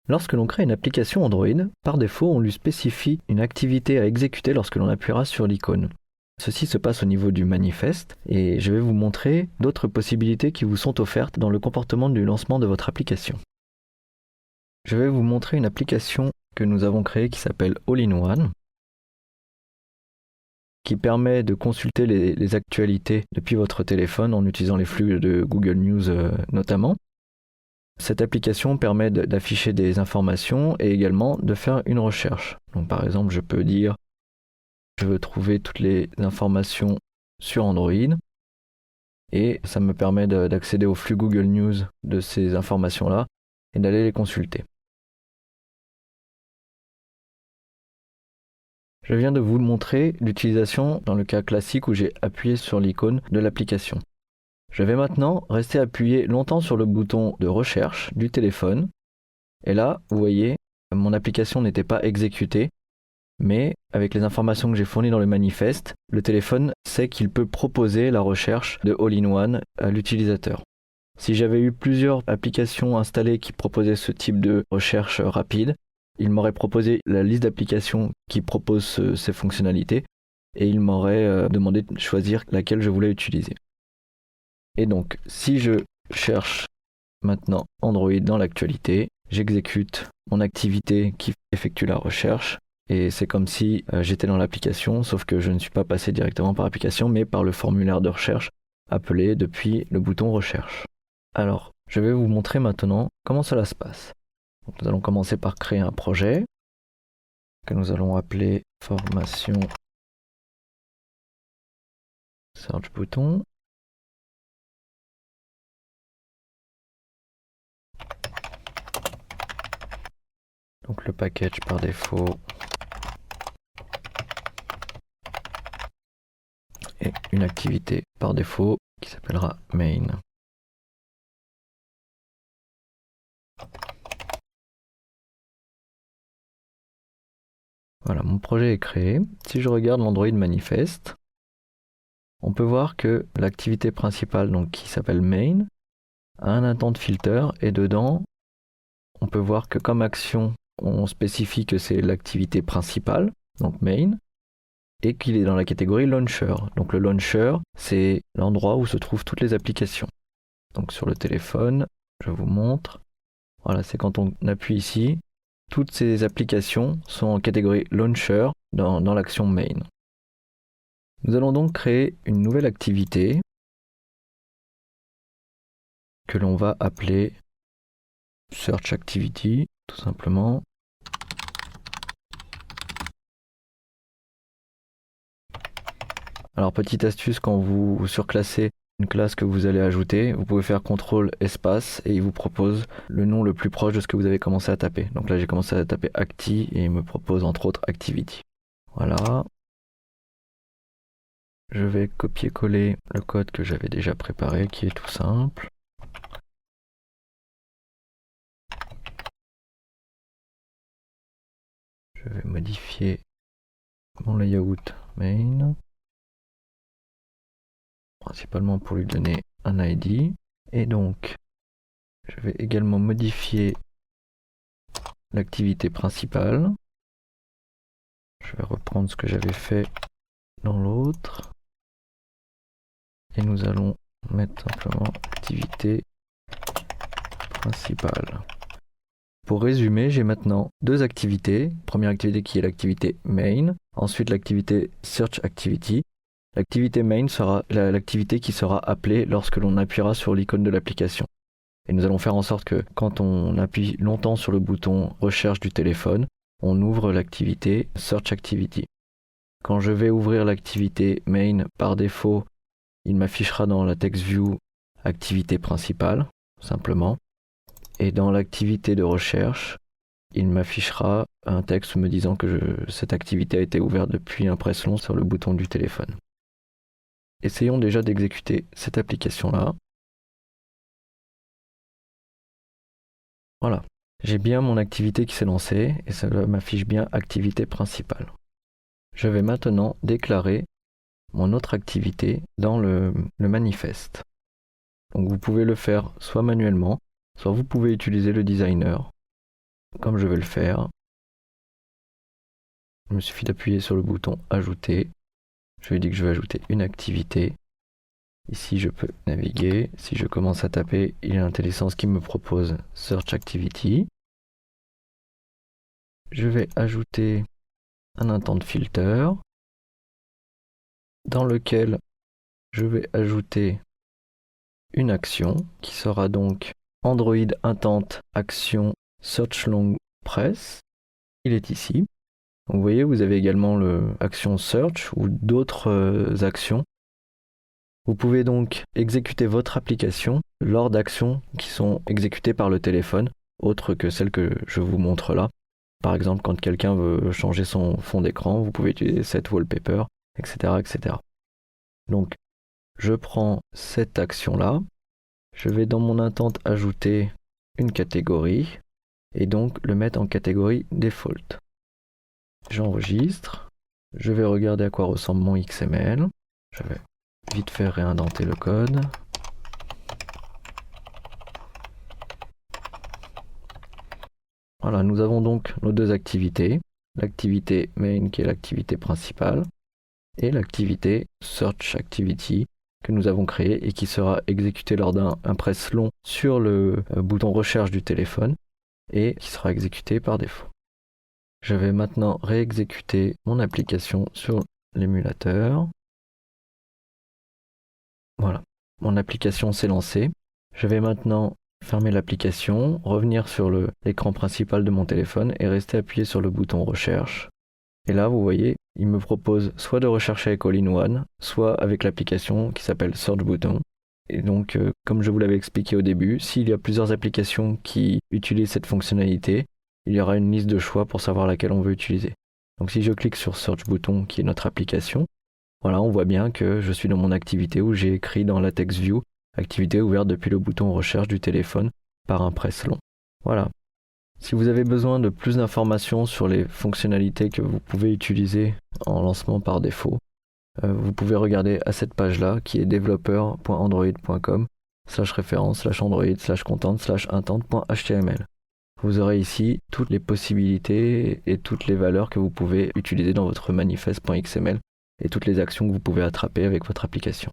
Lorsque l'on crée une application Android, par défaut, on lui spécifie une activité à exécuter lorsque l'on appuiera sur l'icône. Ceci se passe au niveau du manifeste et je vais vous montrer d'autres possibilités qui vous sont offertes dans le comportement du lancement de votre application. Je vais vous montrer une application que nous avons créée qui s'appelle All-in-One, qui permet de consulter les actualités depuis votre téléphone en utilisant les flux de Google News notamment. Cette application permet d'afficher des informations et également de faire une recherche. Donc par exemple, je peux dire je veux trouver toutes les informations sur Android et ça me permet d'accéder au flux Google News de ces informations-là et d'aller les consulter. Je viens de vous montrer l'utilisation dans le cas classique où j'ai appuyé sur l'icône de l'application. Je vais maintenant rester appuyé longtemps sur le bouton de recherche du téléphone. Et là, vous voyez, mon application n'était pas exécutée, mais avec les informations que j'ai fournies dans le manifeste, le téléphone sait qu'il peut proposer la recherche de All-in-One à l'utilisateur. Si j'avais eu plusieurs applications installées qui proposaient ce type de recherche rapide, il m'aurait proposé la liste d'applications qui proposent ces fonctionnalités et il m'aurait demandé de choisir laquelle je voulais utiliser. Et donc, si je cherche maintenant Android dans l'actualité, j'exécute mon activité qui effectue la recherche et c'est comme si j'étais dans l'application, sauf que je ne suis pas passé directement par l'application, mais par le formulaire de recherche appelé depuis le bouton recherche. Alors, je vais vous montrer maintenant comment cela se passe. Donc, nous allons commencer par créer un projet que nous allons appeler formation search bouton. Donc le package par défaut est une activité par défaut qui s'appellera main. Voilà, mon projet est créé. Si je regarde l'Android manifeste, on peut voir que l'activité principale, donc qui s'appelle main, a un intent filter et dedans, on peut voir que comme action, on spécifie que c'est l'activité principale, donc main, et qu'il est dans la catégorie launcher. Donc le launcher, c'est l'endroit où se trouvent toutes les applications. Donc sur le téléphone, je vous montre. Voilà, c'est quand on appuie ici, toutes ces applications sont en catégorie launcher dans l'action main. Nous allons donc créer une nouvelle activité que l'on va appeler Search Activity, tout simplement. Alors petite astuce, quand vous surclassez une classe que vous allez ajouter, vous pouvez faire CTRL espace et il vous propose le nom le plus proche de ce que vous avez commencé à taper. Donc là j'ai commencé à taper Acti et il me propose entre autres Activity. Voilà. Je vais copier-coller le code que j'avais déjà préparé qui est tout simple. Je vais modifier mon layout main, principalement pour lui donner un ID. Et donc, je vais également modifier l'activité principale. Je vais reprendre ce que j'avais fait dans l'autre. Et nous allons mettre simplement activité principale. Pour résumer, j'ai maintenant deux activités. Première activité qui est l'activité main, ensuite l'activité search activity. L'activité main sera l'activité qui sera appelée lorsque l'on appuiera sur l'icône de l'application. Et nous allons faire en sorte que quand on appuie longtemps sur le bouton recherche du téléphone, on ouvre l'activité search activity. Quand je vais ouvrir l'activité main, par défaut, il m'affichera dans la text view activité principale, simplement. Et dans l'activité de recherche, il m'affichera un texte me disant que cette activité a été ouverte depuis un press long sur le bouton du téléphone. Essayons déjà d'exécuter cette application-là. Voilà, j'ai bien mon activité qui s'est lancée et ça m'affiche bien activité principale. Je vais maintenant déclarer mon autre activité dans le manifeste. Donc vous pouvez le faire soit manuellement, soit vous pouvez utiliser le designer comme je vais le faire, il me suffit d'appuyer sur le bouton Ajouter. Je lui dis que je vais ajouter une activité. Ici, je peux naviguer. Si je commence à taper, il y a l'intelligence qui me propose Search Activity. Je vais ajouter un intent filter dans lequel je vais ajouter une action qui sera donc Android Intent Action Search Long Press. Il est ici. Donc, vous voyez, vous avez également l'action Search ou d'autres actions. Vous pouvez donc exécuter votre application lors d'actions qui sont exécutées par le téléphone, autres que celles que je vous montre là. Par exemple, quand quelqu'un veut changer son fond d'écran, vous pouvez utiliser Set Wallpaper, etc., etc. Donc, je prends cette action-là, je vais dans mon intent ajouter une catégorie, et donc le mettre en catégorie Default. J'enregistre, je vais regarder à quoi ressemble mon XML, je vais vite fait réindenter le code. Voilà, nous avons donc nos deux activités, l'activité main qui est l'activité principale et l'activité search activity que nous avons créée et qui sera exécutée lors d'un press long sur le bouton recherche du téléphone et qui sera exécutée par défaut. Je vais maintenant réexécuter mon application sur l'émulateur. Voilà, mon application s'est lancée. Je vais maintenant fermer l'application, revenir sur l'écran principal de mon téléphone et rester appuyé sur le bouton recherche. Et là, vous voyez, il me propose soit de rechercher avec All-in-One, soit avec l'application qui s'appelle Search Button. Et donc, comme je vous l'avais expliqué au début, s'il y a plusieurs applications qui utilisent cette fonctionnalité, il y aura une liste de choix pour savoir laquelle on veut utiliser. Donc si je clique sur Search Button, qui est notre application, voilà, on voit bien que je suis dans mon activité où j'ai écrit dans la TextView, activité ouverte depuis le bouton recherche du téléphone par un press long. Voilà. Si vous avez besoin de plus d'informations sur les fonctionnalités que vous pouvez utiliser en lancement par défaut, vous pouvez regarder à cette page-là qui est developer.android.com/référence/android/content/intent.html. Vous aurez ici toutes les possibilités et toutes les valeurs que vous pouvez utiliser dans votre manifeste.xml et toutes les actions que vous pouvez attraper avec votre application.